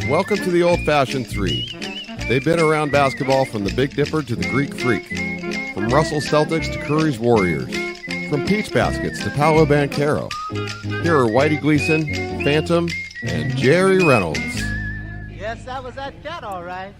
Welcome to the Old-Fashioned Three. They've been around basketball from the Big Dipper to the Greek Freak, from Russell Celtics to Curry's Warriors, from Peach Baskets to Paolo Banchero. Here are Whitey Gleason, Phantom, and Jerry Reynolds. Yes, that was that cat, all right.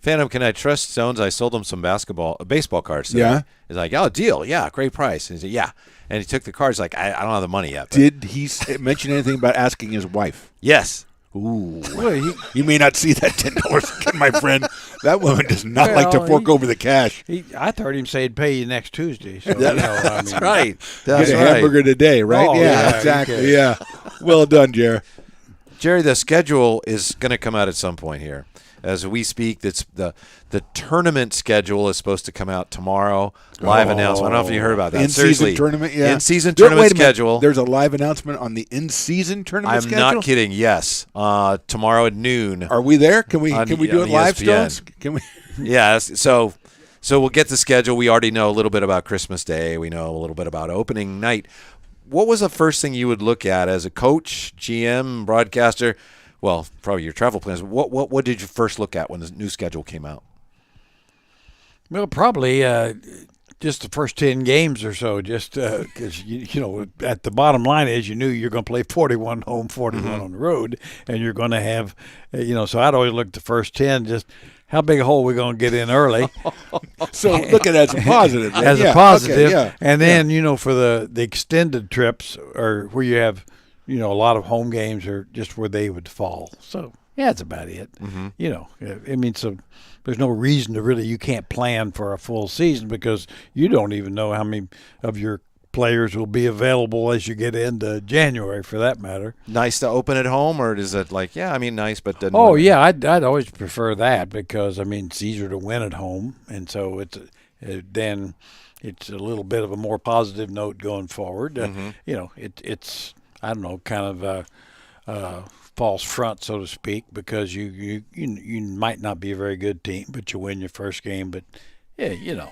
Phantom, can I trust Stones? I sold him some baseball cards today. Yeah. He's like, oh, deal. Yeah, great price. And he said, yeah. And he took the cards like, I don't have the money yet. But. Did he mention anything about asking his wife? Yes. Ooh. Well, you may not see that $10 again, my friend. That woman does not like to fork over the cash. I heard him say he'd pay you next Tuesday. So, That's right. That's Get a right. hamburger today, right? Oh, yeah, exactly. okay. Yeah. Well done, Jerry. Jerry, the schedule is going to come out at some point here. As we speak, that's the tournament schedule is supposed to come out tomorrow. Live announcement. I don't know if you heard about that. In-season Seriously. tournament, yeah. In-season Wait a tournament minute. schedule. There's a live announcement on the in-season tournament I'm schedule? not kidding. Yes. Tomorrow at noon. Are we there? Can we On do it ESPN. live, Stones? Can we? Yes. So we'll get the schedule. We already know a little bit about Christmas Day. We know a little bit about opening night. What was the first thing you would look at as a coach, GM, broadcaster? Well, probably your travel plans. What did you first look at when the new schedule came out? Well, probably just the first 10 games or so, just because, you know, at the bottom line is you knew you're going to play 41 home, 41 on the road, and you're going to have, so I'd always look at the first 10, just how big a hole we're going to get in early. So look at it as a positive. Right? As Yeah, a positive. okay, yeah. And then, for the extended trips or where you have, a lot of home games are just where they would fall. So, yeah, that's about it. Mm-hmm. So there's no reason to really, you can't plan for a full season because you don't even know how many of your players will be available as you get into January, for that matter. Nice to open at home, or is it like, nice, but doesn't Oh, matter? yeah, I'd always prefer that because, it's easier to win at home. And so then it's a little bit of a more positive note going forward. Mm-hmm. It's I don't know, kind of false front, so to speak, because you might not be a very good team, but you win your first game. But, yeah,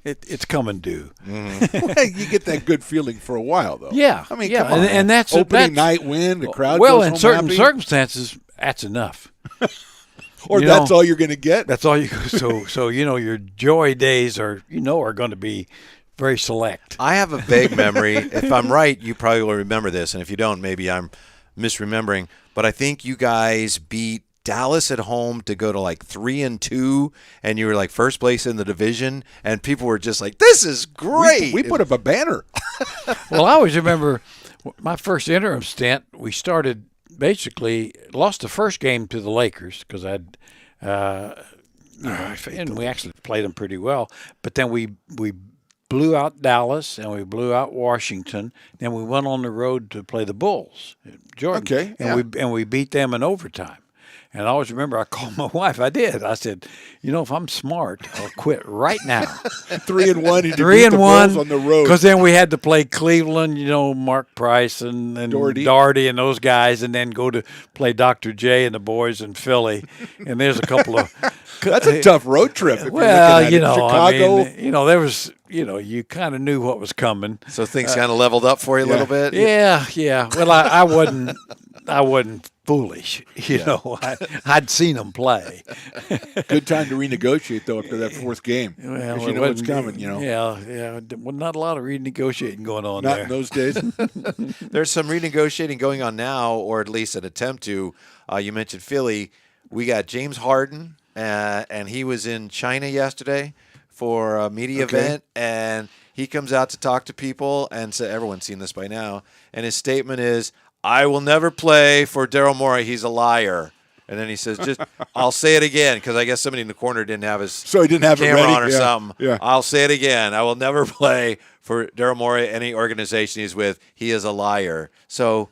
it's coming due. Well, you get that good feeling for a while, though. Yeah. I mean, yeah. come on. And that's opening night win, the crowd well, goes in home certain happy. circumstances, that's enough. Or that's all you're going to get. That's all you. So your joy days are going to be very select. I have a vague memory. If I'm right, you probably will remember this, and if you don't, maybe I'm misremembering. But I think you guys beat Dallas at home to go to like 3-2, and you were like first place in the division, and people were just like, "This is great." We put up a banner. Well, I always remember my first interim stint. We started lost the first game to the Lakers because and we actually played them pretty well. But then we blew out Dallas and we blew out Washington. Then we went on the road to play the Bulls, Jordan. Okay, and we beat them in overtime. And I always remember I called my wife. I did. I said, if I'm smart, I'll quit right now. 3-1. 3-1 on the road. Because then we had to play Cleveland, Mark Price and Doherty and those guys, and then go to play Dr. J and the boys in Philly. And there's a couple of That's a tough road trip. If well, you're looking at it. Chicago. there was, you kind of knew what was coming. So things kind of leveled up for you a little bit. Yeah. Well, I wasn't foolish. I'd seen them play. Good time to renegotiate though after that fourth game. Well, you know what's coming. Yeah. Well, not a lot of renegotiating going on Not there. in those days. There's some renegotiating going on now, or at least an attempt to. You mentioned Philly. We got James Harden, and he was in China yesterday for a media event, and he comes out to talk to people, and so everyone's seen this by now, and his statement is, "I will never play for Daryl Morey. He's a liar." And then he says, I'll say it again, because I guess somebody in the corner didn't have his So he didn't have it camera ready. on or something. Yeah. I'll say it again. I will never play for Daryl Morey, any organization he's with. He is a liar. So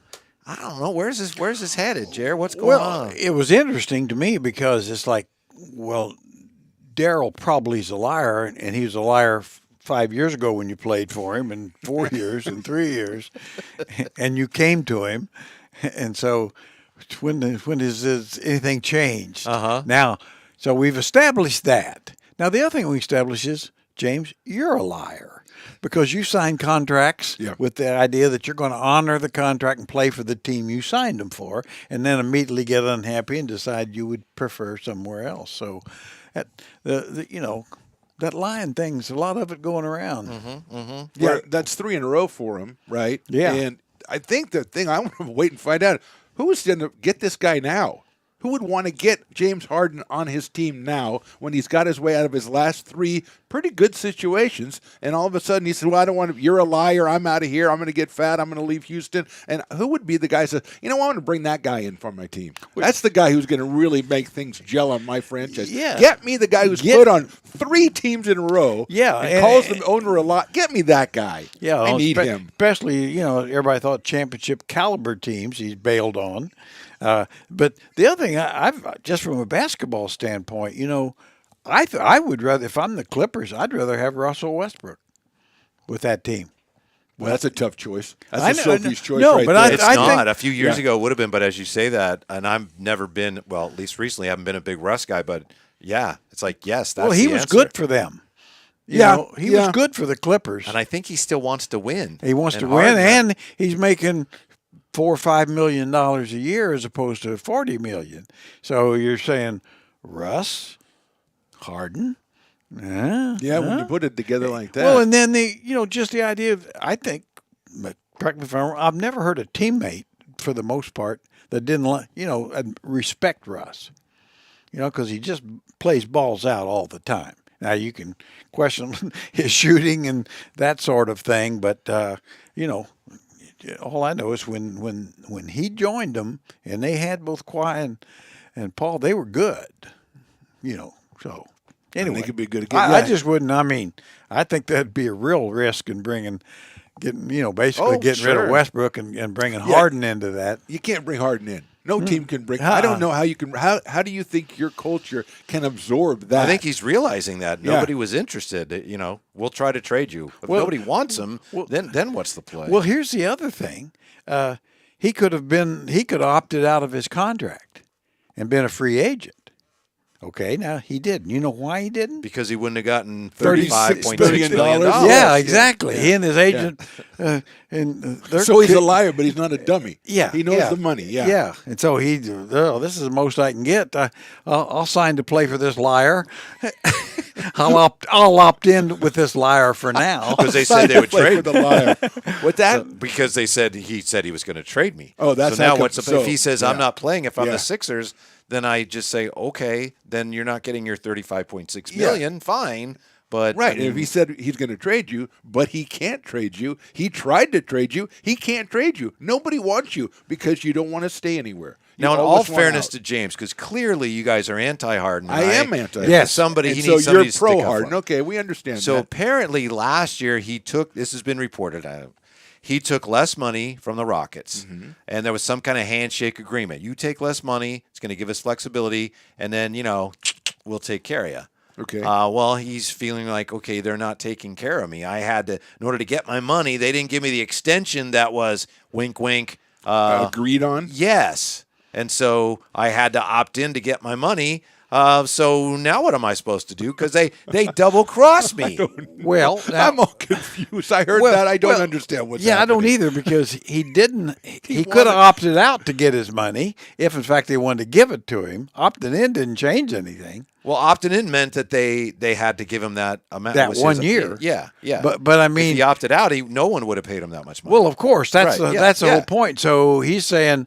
I don't know. Where's this headed, Jer? What's going on? It was interesting to me because it's like, well, Daryl probably is a liar, and he was a liar 5 years ago when you played for him, and 4 years, and 3 years, and you came to him, and so when does anything changed? Uh-huh. Now, so we've established that. Now, the other thing we established is James, you're a liar because you signed contracts Yeah. with the idea that you're going to honor the contract and play for the team you signed them for, and then immediately get unhappy and decide you would prefer somewhere else. So, that lying thing's a lot of it going around. Yeah, that's 3 in a row for him, right? Yeah. And I think the thing I want to wait and find out, who is going to get this guy now? Who would want to get James Harden on his team now when he's got his way out of his last 3 pretty good situations, and all of a sudden he said, well, I don't want to, you're a liar, I'm out of here, I'm going to get fat, I'm going to leave Houston. And who would be the guy that says, I want to bring that guy in for my team? That's the guy who's going to really make things gel on my franchise. Yeah. Get me the guy who's put on 3 teams in a row Yeah, and and- calls the owner a lot. Get me that guy. Yeah, I need him. Especially, everybody thought championship caliber teams he's bailed on. But the other thing, I've just from a basketball standpoint, I would rather, if I'm the Clippers, I'd rather have Russell Westbrook with that team. Well, that's a tough choice. That's I a know- Sophie's choice no, right but there. It's I not. think- A few years Yeah. ago it would have been, but as you say that, and I've never been, well, at least recently, I haven't been a big Russ guy, but yeah, it's like, yes, that's Well, he the was answer. good for them. He was good for the Clippers. And I think he still wants to win. He wants And to win, Harden- and he's making $4 or $5 million a year as opposed to $40 million. So you're saying Russ, Harden, Yeah, when you put it together like that. Well, and then just the idea of, I think, but correct me if I'm wrong, I've never heard a teammate for the most part that didn't respect Russ. Because he just plays balls out all the time. Now you can question his shooting and that sort of thing, but all I know is when he joined them and they had both Kawhi and Paul, they were good. So anyway, they could be good again. I Yeah. just wouldn't. I mean, I think that'd be a real risk in getting Oh, rid sure. of Westbrook and bringing Harden into that. You can't bring Harden in. No team can bring. I don't know how you can. How do you think your culture can absorb that? I think he's realizing that Yeah. nobody was interested. We'll try to trade you. If nobody wants him, then what's the play? Well, here's the other thing. He could have opted out of his contract and been a free agent. Okay, now he didn't. You know why he didn't? because he wouldn't have gotten $36 $35.6 billion. million. Yeah, exactly. He and his agent, so he's a liar, but he's not a dummy. Yeah, he knows yeah. the money. Yeah, yeah. And so this is the most I can get. I'll sign to play for this liar. I'll opt in with this liar for now. Because they said they would Play trade for the liar. What's that? Because he said he was going to trade me. Oh, that's so how now. come- What's the so, if he says I'm yeah. not playing? If I'm Yeah. the Sixers, then I just say okay. Then you're not getting your $35.6 Yeah. million. Fine, but Right, I mean, and if he said he's going to trade you, but he can't trade you, he tried to trade you, he can't trade you. Nobody wants you because you don't want to stay anywhere. You now, in all always want fairness out. to James, because clearly you guys are anti-Harden. I am anti. Yes. somebody And he so needs you're somebody to stick pro up Harden. for. Okay, we understand So that. apparently last year he took, this has been reported, he took less money from the Rockets, Mm-hmm. and there was some kind of handshake agreement. You take less money, it's going to give us flexibility, and then, we'll take care of you. Okay. Well, he's feeling like, okay, they're not taking care of me. I had to, in order to get my money, they didn't give me the extension that was wink, wink. Agreed on. Yes. And so I had to opt in to get my money. So now what am I supposed to do? Because they double crossed me. Well, now- I'm all confused. I heard Well, that. I don't well, understand what's Yeah, I don't happening. either because he didn't. He could wanted- have opted out to get his money if, in fact, they wanted to give it to him. Opting in didn't change anything. Well, opting in meant that they had to give him that amount. That was his- 1 year. Yeah, yeah. But I mean, if he opted out, no one would have paid him that much money. well, of course, that's Right, yeah, that's the yeah. whole point. So he's saying,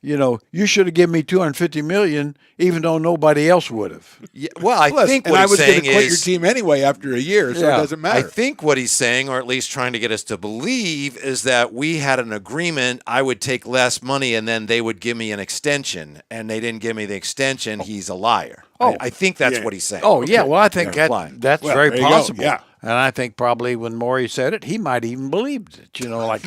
you should have given me $250 million, even though nobody else would have. yeah, well, I Plus, think and what I he's was going saying to quit your is, team anyway after a year, so Yeah. it doesn't I matter. think what he's saying, or at least trying to get us to believe, is that we had an agreement. I would take less money, and then they would give me an extension, and they didn't give me the extension. He's a liar. Oh. I think that's Yeah. what he's saying. Oh yeah, well I think Yeah, that fine. that's Well, very there you go, possible. yeah. And I think probably when Maury said it, he might even believed it. Like,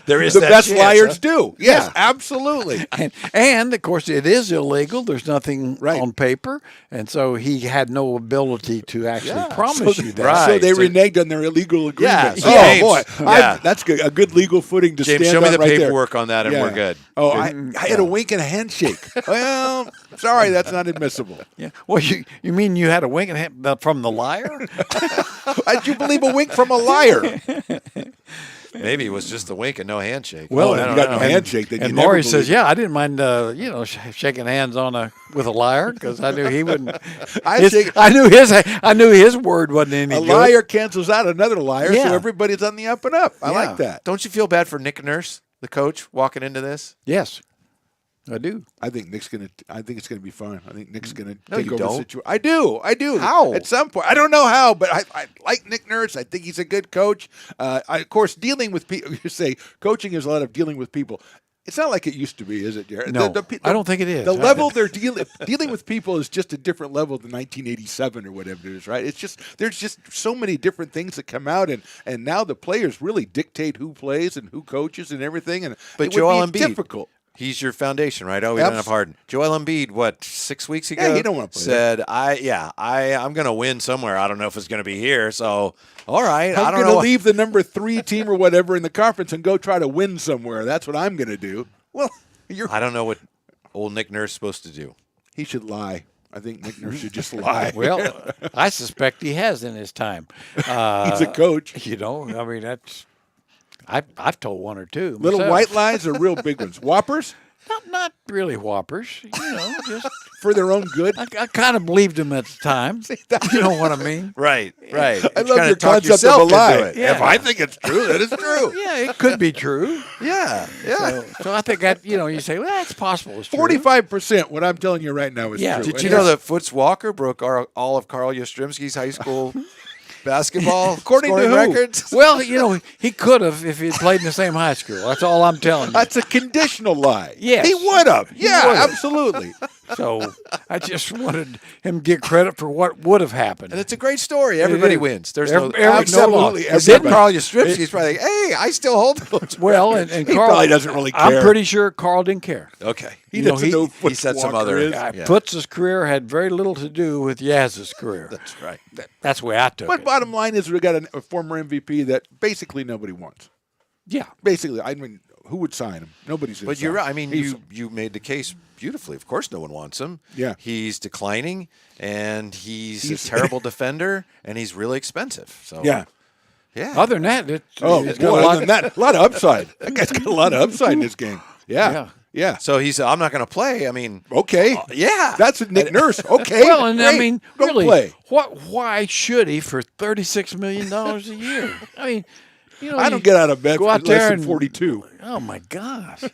there is the that best chance, liars huh? do. Yes, Yeah. absolutely. and of course it is illegal. There's nothing Right. on paper, and so he had no ability to actually Yeah. promise you that. Right. So they So- reneged on their illegal agreement. Yeah, Oh James. boy, Yeah. that's good. A good legal footing to James, stand show me on the right there. paperwork on that, and we're good. Oh, I had a wink and a handshake. Well, sorry, that's not admissible. Yeah. Well, you mean you had a wink and from the liar? How'd you believe a wink from a liar? Maybe it was just a wink and no handshake. Well, I you don't got know. no handshake. Then And you never Maury says, believe "Yeah, I didn't mind, shaking hands with a liar because I knew he wouldn't. I shake- I knew his word wasn't any a good. liar cancels out another liar, Yeah. so everybody's on the up and up. I Yeah. like that. Don't you feel bad for Nick Nurse, the coach, walking into this? Yes, I do. I think it's gonna be fun. I think Nick's gonna No, take you over the don't. situation. I do. How? At some point, I don't know how, but I like Nick Nurse. I think he's a good coach. Of course, dealing with people. You say coaching is a lot of dealing with people. It's not like it used to be, is it, Jared? No, I don't think it is. The level they're dealing with people is just a different level than 1987 or whatever it is, right? It's just there's just so many different things that come out, and now the players really dictate who plays and who coaches and everything. And But it Joel would be Embiid, difficult. he's your foundation, right? Oh, we don't have Harden. Joel Embiid, what, 6 weeks ago? he don't wanna play said, I'm going to win somewhere. I don't know if it's going to be here. So, all right. I I'm don't going to know. leave the number 3 team or whatever in the conference and go try to win somewhere. That's what I'm going to do. Well, I don't know what old Nick Nurse is supposed to do. he should lie. I think Nick Nurse should just lie. Well, I suspect he has in his time. He's a coach. You know, I mean, that's. I've told one or two. Little myself. white lies or real big ones? Whoppers Not really whoppers. You know, just for their own good. I kind of believed him at the time. You know what I mean? Right. I love Trying your to talk concept of yourself a into lie. it. Yeah. If I think it's true, that is true. Yeah, it could be true. Yeah. Yeah. So I think that you say, well, it's possible. It's true. 45%. What I'm telling you right now is Yeah. true. Did you know that Foots Walker broke all of Carl Yastrzemski's high school basketball According to scoring who? records? Well, he could have if he had played in the same high school. That's all I'm telling you. That's a conditional lie. Yes. He would have. Yeah, would have. absolutely. So I just wanted him to get credit for what would have happened. And it's a great story. Everybody is. wins. There's Every- no every- absolutely no loss. Did everybody. Carl Yastrzemski's probably like, hey, I still hold those. Well, and He Carl probably doesn't really I'm care. pretty sure Carl didn't care. Okay. He You know, doesn't he- know he said some Walker other- is. Yeah. Putz's career had very little to do with Yaz's career. That's right. That's the way I took But it. bottom line is we got a former MVP that basically nobody wants. Yeah. Basically, I mean, who would sign him? Nobody's going to But you're right. I mean, He's- you made the case beautifully. Of course, no one wants him. Yeah. He's declining, and he's a terrible defender, and he's really expensive. So Yeah. yeah. Other than that, it's Oh, got boy, a other lot. than that, a lot of upside. That guy's got a lot of upside in this game. Yeah. Yeah. So he said, I'm not going to play. I mean, Okay. yeah. That's Nick Nurse. Okay. Well, and I great. mean, Go really, play. why should he for $36 million a year? I mean, I don't get out of bed go for out less there than and- 42. Oh my gosh!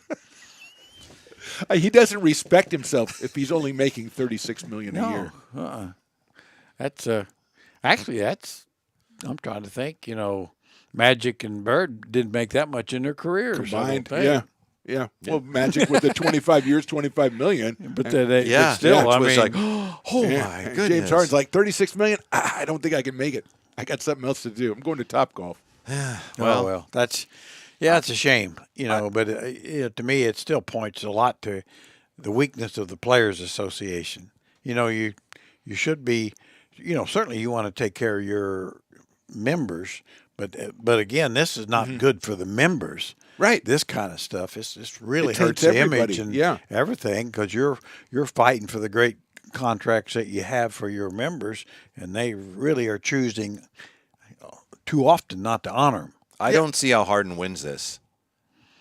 He doesn't respect himself if he's only making $36 million a year. No, that's actually that's. I'm trying to think. Magic and Bird didn't make that much in their careers. I don't Combined. think. Yeah. Yeah. Well, Magic with the 25 years, $25 million. But Yeah. but still, yeah, I it was mean, like, oh my goodness. James Harden's like $36 million. I don't think I can make it. I got something else to do. I'm going to Topgolf. well, that's it's a shame, But to me, it still points a lot to the weakness of the Players Association. You should be, certainly you want to take care of your members, but again, this is not good for the members. Right. This kind of stuff, it's really It hurts taints the everybody, image and yeah. everything because you're fighting for the great contracts that you have for your members, and they really are choosing too often not to honor them. I don't see how Harden wins this,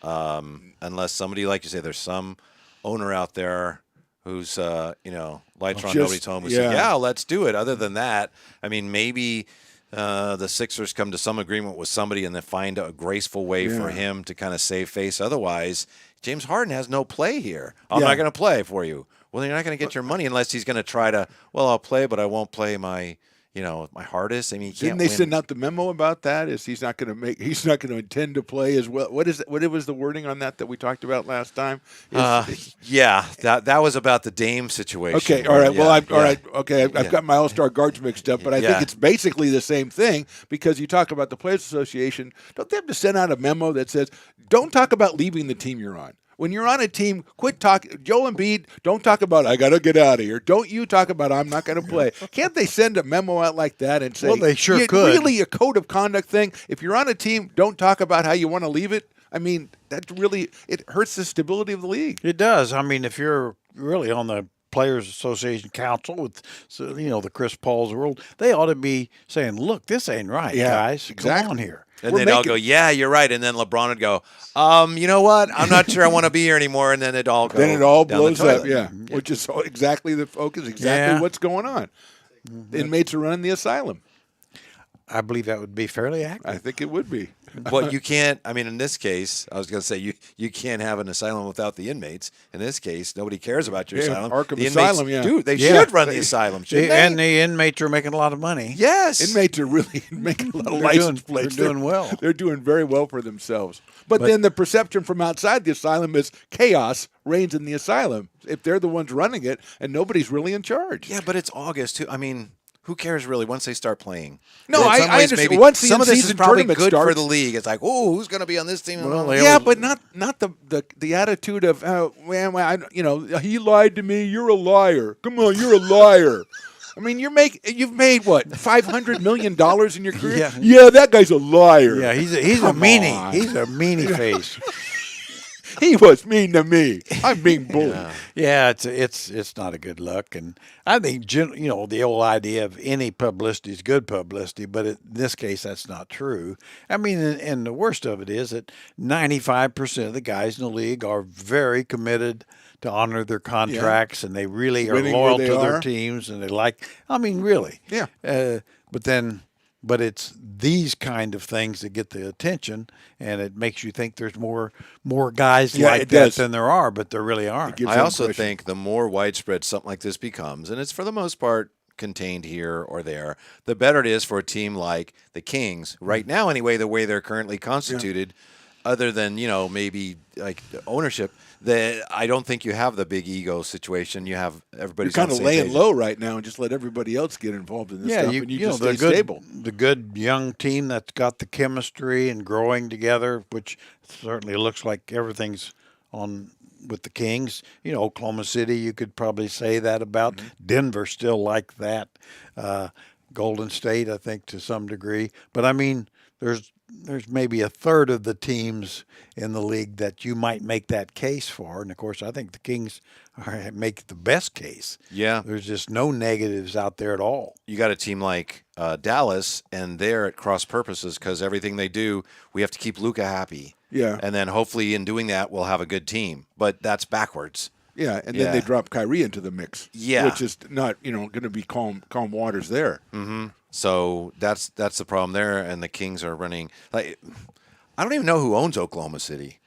unless somebody, like you say, there's some owner out there who's, lights are on, Just- nobody's home. Who yeah. said, yeah, let's do it. Other than that, I mean, maybe the Sixers come to some agreement with somebody and then find a graceful way for him to kind of save face. Otherwise, James Harden has no play here. I'm Yeah. not going to play for you. Well, you're not going to get your money unless he's going to try to, I'll play, but I won't play my hardest. I mean, he can't Didn't they win. send out the memo about that? Is he's not going to intend to play as well? What was the wording on that we talked about last time? Yeah, that was about the Dame situation. Okay, all right. Yeah, All right. Okay, I've Yeah. got my All-Star guards mixed up, but I Yeah. think it's basically the same thing because you talk about the Players Association. Don't they have to send out a memo that says, "Don't talk about leaving the team you're on"? When you're on a team, quit talking. Joel Embiid, don't talk about I got to get out of here. Don't you talk about I'm not going to play. Can't they send a memo out like that and say, Well, they sure "Yeah, could. Really, a code of conduct thing. If you're on a team, don't talk about how you want to leave it. I mean, it hurts the stability of the league. It does. I mean, if you're really on the Players Association Council with, the Chris Pauls of the world. They ought to be saying, "Look, this ain't right, Yeah, guys. exactly. Come on here." And We're they'd all making- go, "Yeah, you're right." And then LeBron would go, "You know what? I'm not sure I want to be here anymore." And then it all goes. Then it all down the blows up, toilet. which is exactly the focus, exactly Yeah. what's going on. The inmates are running the asylum. I believe that would be fairly accurate. I think it would be. But you can't. I mean, in this case, I was going to say you can't have an asylum without the inmates. In this case, nobody cares about your Yeah, asylum. Arkham the inmates Asylum, yeah. do. They Yeah. should run the asylum, shouldn't they? And the inmates are making a lot of money. Yes. Inmates are really making a lot of They're license doing- plates. they're doing well. They're doing very well for themselves. But then the perception from outside the asylum is chaos reigns in the asylum if they're the ones running it and nobody's really in charge. Yeah, but it's August too. I mean, who cares really once they start playing? No, In some I ways, understand. maybe Once the some of this is in-season probably tournament good for starts- the league. It's like, oh, who's going to be on this team? Well, they Yeah, all- but not the attitude of he lied to me. You're a liar. Come on, you're a liar. I mean, you've made what $500 million in your career? Yeah. That guy's a liar. Yeah, he's a Come meanie. on. He's a meanie face. He was mean to me. I'm being bullied. Yeah, it's not a good look, and I think the old idea of any publicity is good publicity, but in this case that's not true. I mean, and the worst of it is that 95% of the guys in the league are very committed to honor their contracts, and they really are Winning where loyal they to their are. teams, and they like. I mean, really. Yeah. But it's these kind of things that get the attention, and it makes you think there's more guys Yeah, like it that does. than there are, but there really aren't. gives I that also impression. think the more widespread something like this becomes, and it's for the most part contained here or there, the better it is for a team like the Kings. Right now, anyway, the way they're currently constituted, other than, maybe like the ownership, that I don't think you have the big ego situation. You have You're everybody's kind on of the same laying page. low right now and just let everybody else get involved in this Yeah, stuff, you and you know, just the stay stable. the good young team that's got the chemistry and growing together, which certainly looks like everything's on with the Kings. Oklahoma City, you could probably say that about. Denver still like that. Golden State, I think, to some degree. But I mean, there's maybe a third of the teams in the league that you might make that case for, and of course, I think the Kings make the best case. Yeah. There's just no negatives out there at all. You got a team like Dallas, and they're at cross purposes because everything they do, we have to keep Luka happy. Yeah. And then hopefully in doing that, we'll have a good team. But that's backwards. Yeah, and Yeah. then they drop Kyrie into the mix. Yeah. Which is not, going to be calm waters there. So that's the problem there. And the Kings are running like I don't even know who owns Oklahoma City.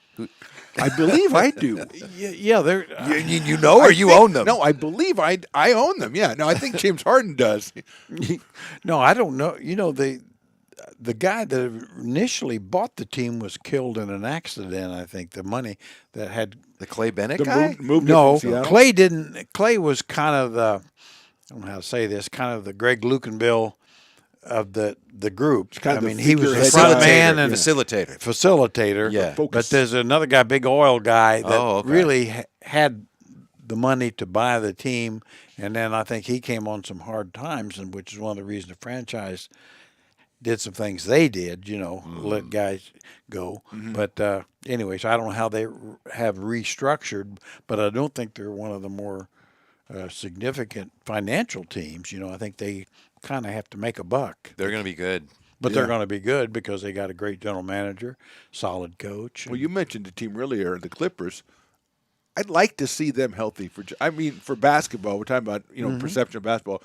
I believe I do. Yeah, they're You know, or you own them? No, I believe I own them. Yeah, no, I think James Harden does. no, I don't know. The guy that initially bought the team was killed in an accident. I think the money that had The Clay Bennett The guy. moved no it from Seattle. Clay didn't. Clay was kind of the I don't know how to say this. Kind of the Greg Lukenbill of the group. kind of I the mean, he was the figurehead front guy. man and Facilitator. facilitator. Yeah. Focus. But there's another guy, big oil guy, that Oh, okay. really had the money to buy the team, and then I think he came on some hard times, and which is one of the reasons the franchise did some things they did, let guys go. But anyways, I don't know how they have restructured, but I don't think they're one of the more significant financial teams. I think they kind of have to make a buck. They're going to be good. But they're going to be good because they got a great general manager, solid coach. Well, you mentioned the team earlier, the Clippers. I'd like to see them healthy for basketball. We're talking about perception of basketball.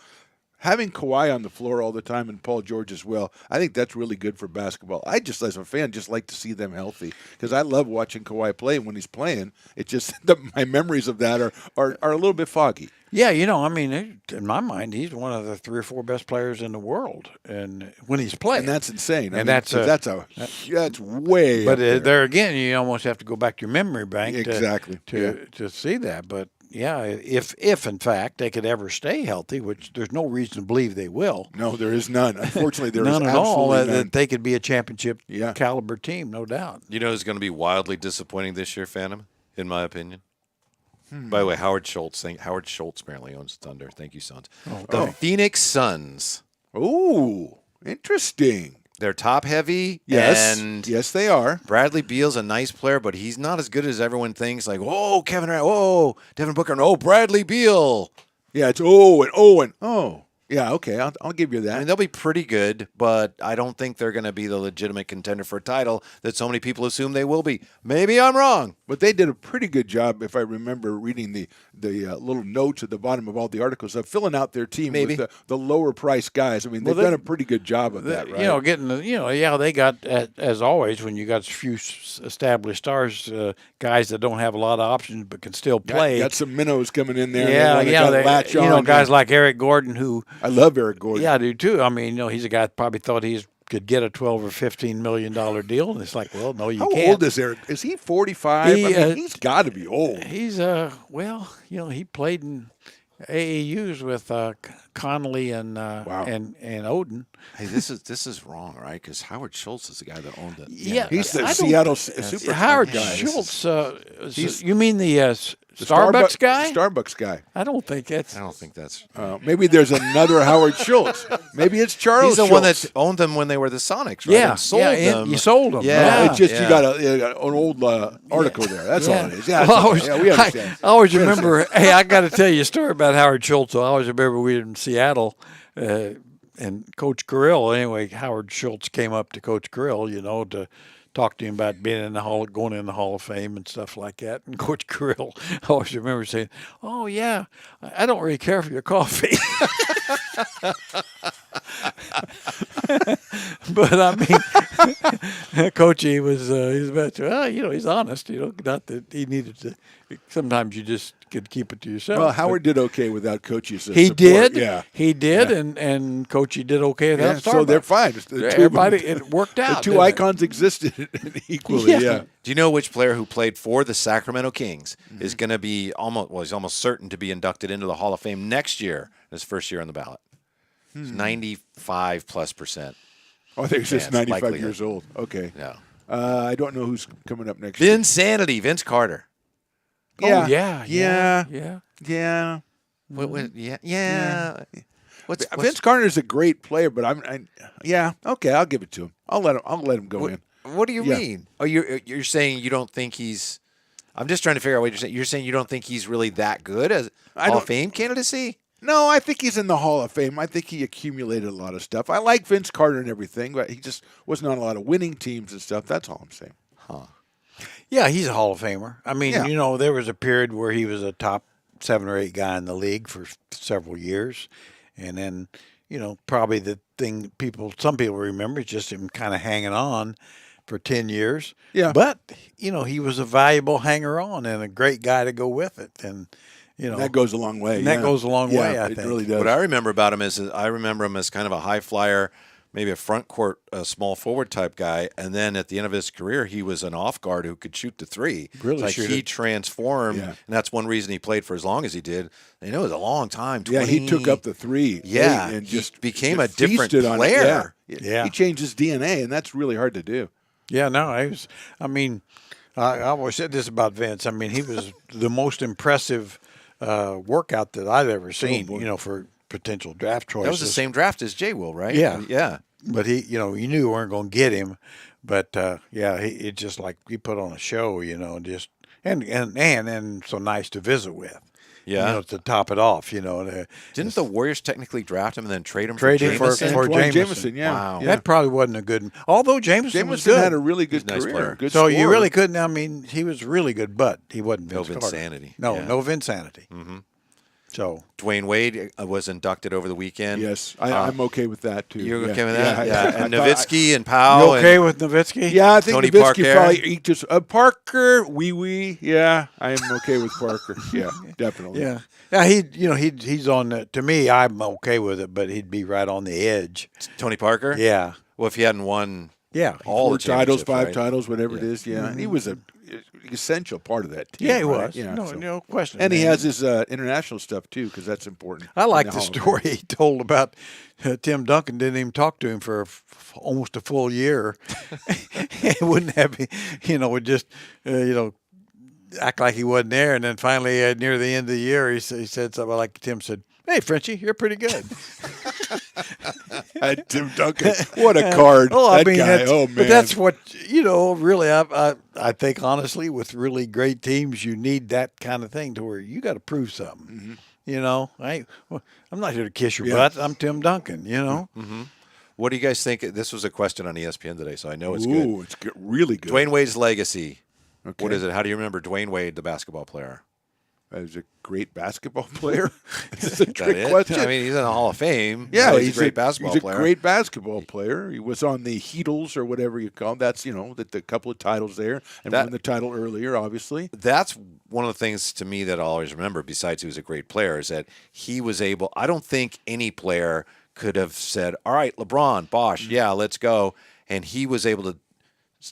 Having Kawhi on the floor all the time and Paul George as well, I think that's really good for basketball. I just, as a fan, just like to see them healthy because I love watching Kawhi play. And when he's playing, it just my memories of that are a little bit foggy. Yeah, in my mind, he's one of the 3 or 4 best players in the world, and when he's playing, And that's insane. And that's way. But up there. there again, you almost have to go back to your memory bank Exactly, to see that. But yeah, if in fact they could ever stay healthy, which there's no reason to believe they will, No, there is none. Unfortunately, there is none at all, absolutely none. that they could be a championship Yeah. caliber team, no doubt. You know who's going to be wildly disappointing this year, Phantom, in my opinion? By the way, Howard Schultz apparently owns Thunder. Thank you, Suns. The Phoenix Suns. Ooh, interesting. They're top heavy. Yes, And yes, they are. Bradley Beal's a nice player, but he's not as good as everyone thinks. Like, whoa, Kevin Durant, whoa, Devin Booker, and Bradley Beal. Yeah, it's oh. Yeah, okay, I'll give you I that. mean, they'll be pretty good, but I don't think they're going to be the legitimate contender for a title that so many people assume they will be. Maybe I'm wrong. But they did a pretty good job, if I remember reading the little notes at the bottom of all the articles, of filling out their team Maybe. with the lower price guys. I mean, they've done a pretty good job of that, right? You know, getting they got as always when you got a few established stars, guys that don't have a lot of options but can still play. Got some minnows coming in there. Yeah, and they gotta latch on. guys like Eric Gordon who. I love Eric Gordon. Yeah, I do too. I mean, he's a guy that probably thought could get a $12 or $15 million deal, and it's like, well, no, you How can't. old is Eric? Is he 45? He, I mean, he's got to be old. He's he played in AAUs with Connolly and and Oden. Hey, this is wrong, right? Because Howard Schultz is the guy that owned it. Yeah, He's the I don't- Seattle Super Howard guy. Schultz. He's- You mean the The Starbucks guy? Starbucks guy. I don't think that's. I don't think that's. Maybe there's another Howard Schultz. Maybe it's Charles He's the Schultz. one that owned them when they were the Sonics, right? Yeah, And sold yeah, them. you sold them. Yeah, It's just yeah. you got an old article there. That's all it is. Yeah, Well, we understand. I always remember. Hey, I got to tell you a story about Howard Schultz. I always remember we were in Seattle, and Coach Carrill. Anyway, Howard Schultz came up to Coach Carrill, to talk to him about being in the going in the Hall of Fame and stuff like that. And Coach Carrill, I always remember saying, "Oh yeah, I don't really care for your coffee." But I mean, Coachy was he's about to, he's honest. Not that he needed to. Sometimes you just could keep it to yourself. Well, Howard did okay without Coach's He support. did. Yeah. He did, and Coachy did okay without Yeah, so they're Starbucks. fine. It's the two- Everybody, it worked The out. two didn't it? icons existed equally. Yeah. Do you know which player who played for the Sacramento Kings is going to be he's almost certain to be inducted into the Hall of Fame next year, his first year on the ballot? It's 95+%. Oh, I think he's just Chance, 95 likelihood. years old. Okay. Yeah. I don't know who's coming up next year. Vinsanity, Vince Carter. Oh, yeah. Yeah. Yeah. What's Vince Carter's a great player, but okay, I'll give it to him. I'll let him go in. What do you Yeah. mean? Oh, you're saying you don't think he's? I'm just trying to figure out what you're saying. You're saying you don't think he's really that good as Hall don't- of Fame candidacy? No, I think he's in the Hall of Fame. I think he accumulated a lot of stuff. I like Vince Carter and everything, but he just wasn't on a lot of winning teams and stuff. That's all I'm saying. Yeah, he's a Hall of Famer. I mean, Yeah. there was a period where he was a top 7 or 8 guy in the league for several years, and then probably the thing some people remember is just him kind of hanging on for 10 years. Yeah. But he was a valuable hanger on and a great guy to go with it, and That goes a long way. And that yeah. goes a long Yeah, way, I it think. really does. What I remember about him is I remember him as kind of a high flyer, maybe a front court, small forward type guy, and then at the end of his career, he was an off guard who could shoot the three. Really It's like shoot he it. transformed, Yeah. and that's one reason he played for as long as he did. And it was a long time. Yeah, he took up the three. Yeah, and he just became just a different feasted on it. player. Yeah. He changed his DNA, and that's really hard to do. Yeah, no, I always said this about Vince. I mean, he was the most impressive workout that I've ever seen, for potential draft choices. That was the same draft as Jay Will, right? Yeah. Yeah. But he, you knew you weren't going to get him. But, it just like he put on a show, just and so nice to visit with. Yeah. To top it off, Didn't the Warriors technically draft him and then trade him Trade for him for Jameson? Jameson. Jameson, yeah. Wow. Yeah. That probably wasn't a good. Although Jameson was Jameson good. had a really good He's a nice career. player. Good So you scorer. really couldn't. I mean, he was really good, but he wasn't No Vince Carter. Vinsanity. No, Yeah. no Vinsanity. Mm-hmm. So Dwayne Wade was inducted over the weekend. Yes, I'm okay with that too. You're yeah. okay with that? Yeah, And I thought- Nowitzki and Powell. you okay and, with Nowitzki? Yeah, I think Tony Nowitzki Parker. probably he just Parker. Wee. Yeah, I am okay with Parker. Yeah, definitely. Yeah. Yeah, he's on the, to me, I'm okay with it, but he'd be right on the edge. Tony Parker? Yeah. Well, if he hadn't won Yeah. all 4 the titles, championships, 5 right? titles, whatever it is. Yeah, and he was a essential part of that team. Yeah, he right? was. Yeah, no, so. no question. And he man. has his international stuff too, because that's important. I like in the Hall of Fame. story he told about Tim Duncan didn't even talk to him for almost a full year. He wouldn't have, would just, act like he wasn't there. And then finally, near the end of the year, he said something like Tim said, "Hey, Frenchie, you're pretty good." Tim Duncan, what a card! Oh, I that mean, guy. that's, Oh man, but that's what really. I think honestly, with really great teams, you need that kind of thing to where you got to prove something. I'm not here to kiss your butt. I'm Tim Duncan. What do you guys think? This was a question on ESPN today, so I know it's Ooh, good. it's good, really good. Dwayne Wade's legacy. Okay. What is it? How do you remember Dwayne Wade, the basketball player? As a great basketball player. This is a trick That it? question. I mean, he's in the Hall of Fame. yeah, so he's a great basketball he's player. a great basketball player. He was on the Heatles or whatever you call them. That's the couple of titles there, and That- won the title earlier, obviously. That's one of the things to me that I'll always remember, besides he was a great player, is that he was able – I don't think any player could have said, all right, LeBron, Bosh, yeah, let's go. And he was able to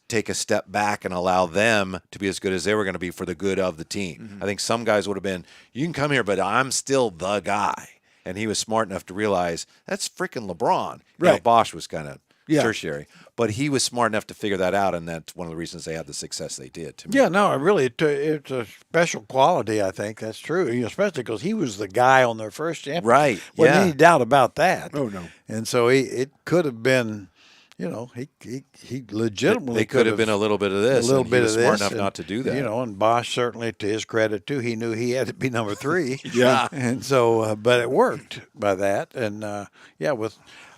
take a step back and allow them to be as good as they were going to be for the good of the team. I think some guys would have been, you can come here, but I'm still the guy. And he was smart enough to realize that's freaking LeBron. Right. Bosh was kind of Yeah. tertiary. But he was smart enough to figure that out, and that's one of the reasons they had the success they did. To me. Yeah, no, really, it's a special quality. I think that's true, especially because he was the guy on their first championship. Right, Wasn't yeah. any doubt about that. Oh, no. And so it could have been, he legitimately They could have been a little bit of this. a little and bit he was of smart this, enough not to do that. And Bosh, certainly to his credit too, he knew he had to be number 3. Yeah. And so, but it worked by that, and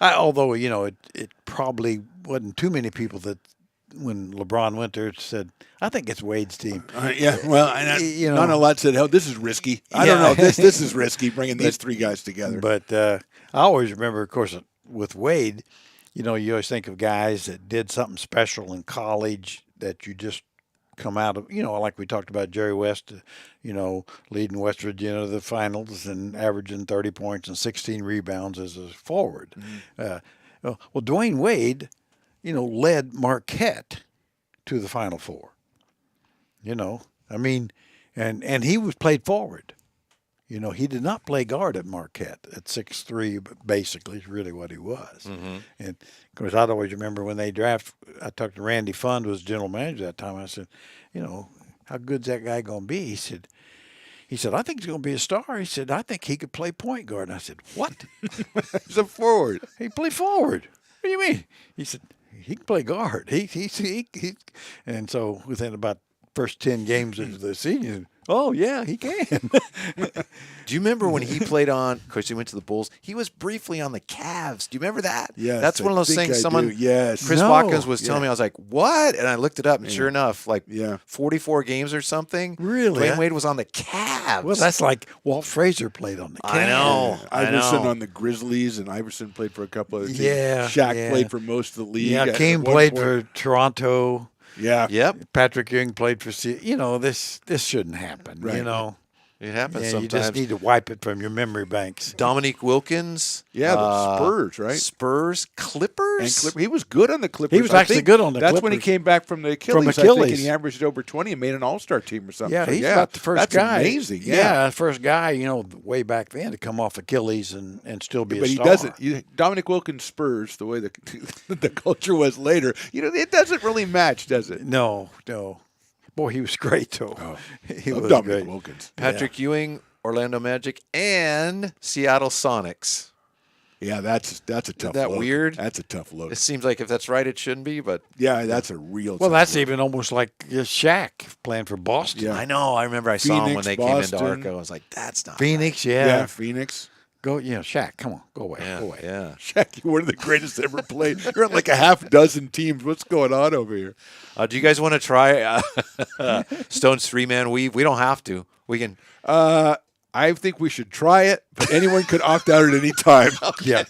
although it probably wasn't too many people that when LeBron went there said, I think it's Wade's team. Yeah, well, not a lot said, "Oh, this is risky." I don't know. This is risky bringing these three guys together. But I always remember, of course, with Wade, you always think of guys that did something special in college that you just come out of, like we talked about Jerry West, leading West Virginia to the finals and averaging 30 points and 16 rebounds as a forward. Well, Dwayne Wade, led Marquette to the Final Four. I mean, and he was played forward. He did not play guard at Marquette at 6'3", basically, is really what he was. And, of course, I'd always remember when they drafted, I talked to Randy Fund, was general manager at that time. I said, how good's that guy going to be? He said, I think he's going to be a star. He said, I think he could play point guard. And I said, what? He's a forward. He played forward. What do you mean? He said, he can play guard. He and so within about first 10 games of the season, oh, yeah, he can. Do you remember when he played on, of course, he went to the Bulls. He was briefly on the Cavs. Do you remember that? Yes, That's one of those I think things I someone, do. Yes. Chris No. Watkins was telling me. I was like, what? And I looked it up, and sure enough, 44 games or something. Really? Dwayne Wade was on the Cavs. Well, that's like Walt Frazier played on the Cavs. I know. Iverson on the Grizzlies, and Iverson played for a couple of teams. Yeah, Shaq yeah. played for most of the league. Yeah, at Kane one played point. for Toronto. Yeah. Yep. Patrick Ewing played for this shouldn't happen. Right. It happens You sometimes. just need to wipe it from your memory banks. Dominique Wilkins. Yeah, the Spurs, right? Spurs, Clippers. And he was good on the Clippers. He was I actually think good on the That's when he Clippers. came back from the Achilles. From I think, Achilles. and he averaged over 20 and made an All-Star team or something. Yeah, So, he's about the first that's guy. amazing. Yeah, first guy, way back then to come off Achilles and still be But a he star. doesn't. Dominic Wilkins Spurs, the way the culture was later, it doesn't really match, does it? No. Boy, he was great, though. He Love was Dominic great. Wilkins. Patrick Ewing, Orlando Magic, and Seattle Sonics. Yeah, that's a tough. that look. weird? That's a tough look. It seems like if that's right, it shouldn't be, but Yeah, that's a real. Well, tough that's look. even almost like Shaq playing for Boston. Yeah. I know. I remember I saw him when Phoenix, they came into Boston. Arco. I was like, that's not Phoenix, yeah, yeah. Phoenix. Go, Shaq, come on, go away, right. go away. Yeah. Shaq, you're one of the greatest ever played. You're on like a half dozen teams. What's going on over here? Do you guys want to try Stone's 3-man weave? We don't have to. We can. I think we should try it, but anyone could opt out at any time. Yeah.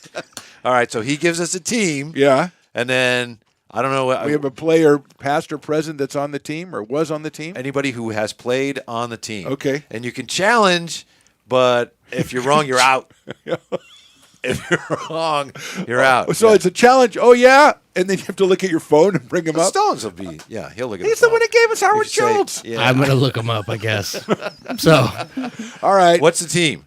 All right. So he gives us a team. Yeah. And then I don't know. We have a player, past or present, that's on the team or was on the team. Anybody who has played on the team. Okay. And you can challenge, but if you're wrong, you're out. If you're wrong, you're out. So it's a challenge. Oh, yeah. And then you have to look at your phone and bring him up. Stones will be. Yeah, he'll look at He's the the one that gave us Howard phone. You Schultz. say- yeah. I'm going to look him up, I guess. So, All right. What's the team?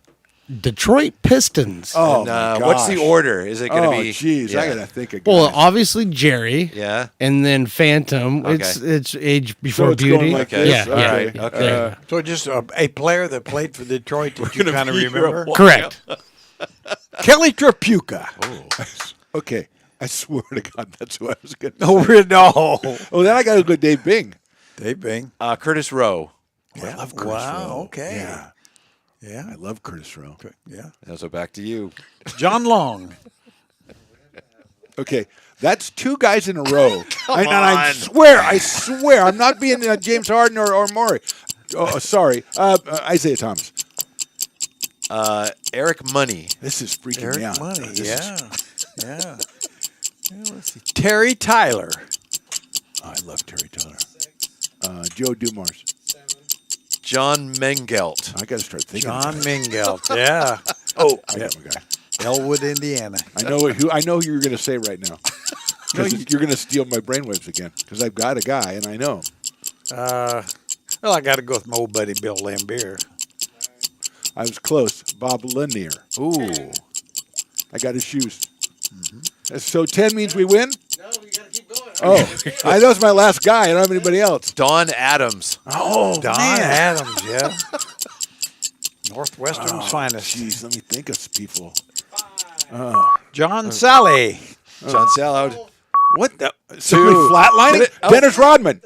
Detroit Pistons. Oh, And, my what's the gosh. order? Is it going to Oh, be? jeez. Yeah. I got to think of guys. Well, obviously Jerry. Yeah. And then Phantom. Okay. It's age before it's going beauty. like Okay. this? Yeah, All yeah. right. yeah. Okay. There you So just a player that played for Detroit that you gonna kind of be here a remember? while. go. Correct. Kelly Tripucka. Okay. I swear to God, that's what I was going to Oh, say. no. Oh, then I got to go Dave Bing. Dave Bing. Curtis Rowe. I love Curtis Wow, Rowe. okay. Yeah. Yeah. I love Curtis Rowe. Yeah. So back to you. John Long. Okay, that's two guys in a row. And I swear, I'm not being James Harden or Maury. Oh, sorry, Isaiah Thomas. Eric Money. This is freaking me Eric out. Money. This is- Yeah. Let's see. Terry Tyler. Oh, I love Terry Tyler. Joe Dumars. John Mengelt. I got to start thinking. John about Mingelt. Yeah. it. Oh, I got my guy. Elwood, Indiana. I know who you're going to say right now. Because you're going to steal my brainwaves again. Because I've got a guy, and I know. Well, I got to go with my old buddy Bill Lambier. I was close. Bob Lanier. Ooh. I got his shoes. So 10 means we win? No, we gotta keep going. Oh, that was my last guy. I don't have anybody else. Don Adams. Oh, Don man. Adams, yeah. Northwestern's finest. Jeez, let me think of people. John Sally. John Sallard. What the? Somebody flatlining? Oh. Dennis Rodman.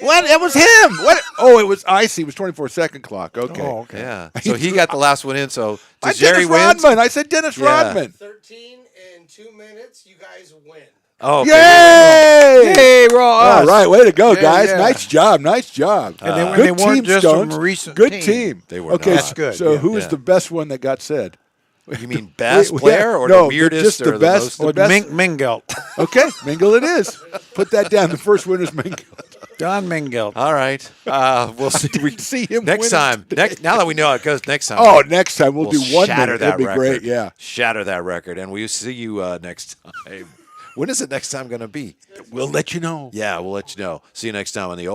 What? That was him. What? Oh, it was. I see. It was 24-second clock. Okay. Oh, okay. Yeah. So he got the last one in. So I does Jerry Dennis win? Rodman. I said Dennis Yeah. Rodman. 13 in 2 minutes. You guys win. Oh, okay. Yay! Hey, we're all All us. right, way to go, Yeah, guys. yeah. Nice job. Nice job. And they Good weren't team, just Stones. from a recent Good team. team. They were okay, not. That's good, So yeah. who was Yeah. the best one that got said? You mean best Wait, player or no, the weirdest just the or best- the most? the Or best- Mingelt. Okay, Mingle it is. Put that down. The first winner's Mingle. John Mingelt. All right. We'll see. We see him Next win time. Now that we know how it goes, next time. Oh, next time we'll do one shatter minute. that That'd be record. great. Yeah. Shatter that record. And we'll see you next time. When is it next time going to be? We'll let you know. Yeah, we'll let you know. See you next time on the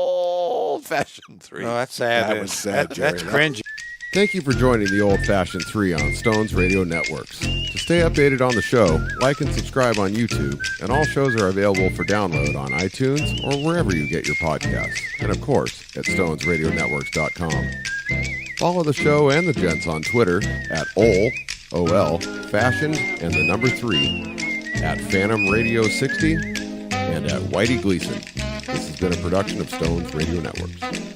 old-fashioned 3. Oh, that's sad. That was sad, That's Jerry. cringy. Thank you for joining the Old Fashioned 3 on Stones Radio Networks. To stay updated on the show, like and subscribe on YouTube, and all shows are available for download on iTunes or wherever you get your podcasts, and of course at stonesradionetworks.com. Follow the show and the gents on Twitter at OL, Fashioned, and the number 3, at Phantom Radio 60, and at Whitey Gleason. This has been a production of Stones Radio Networks.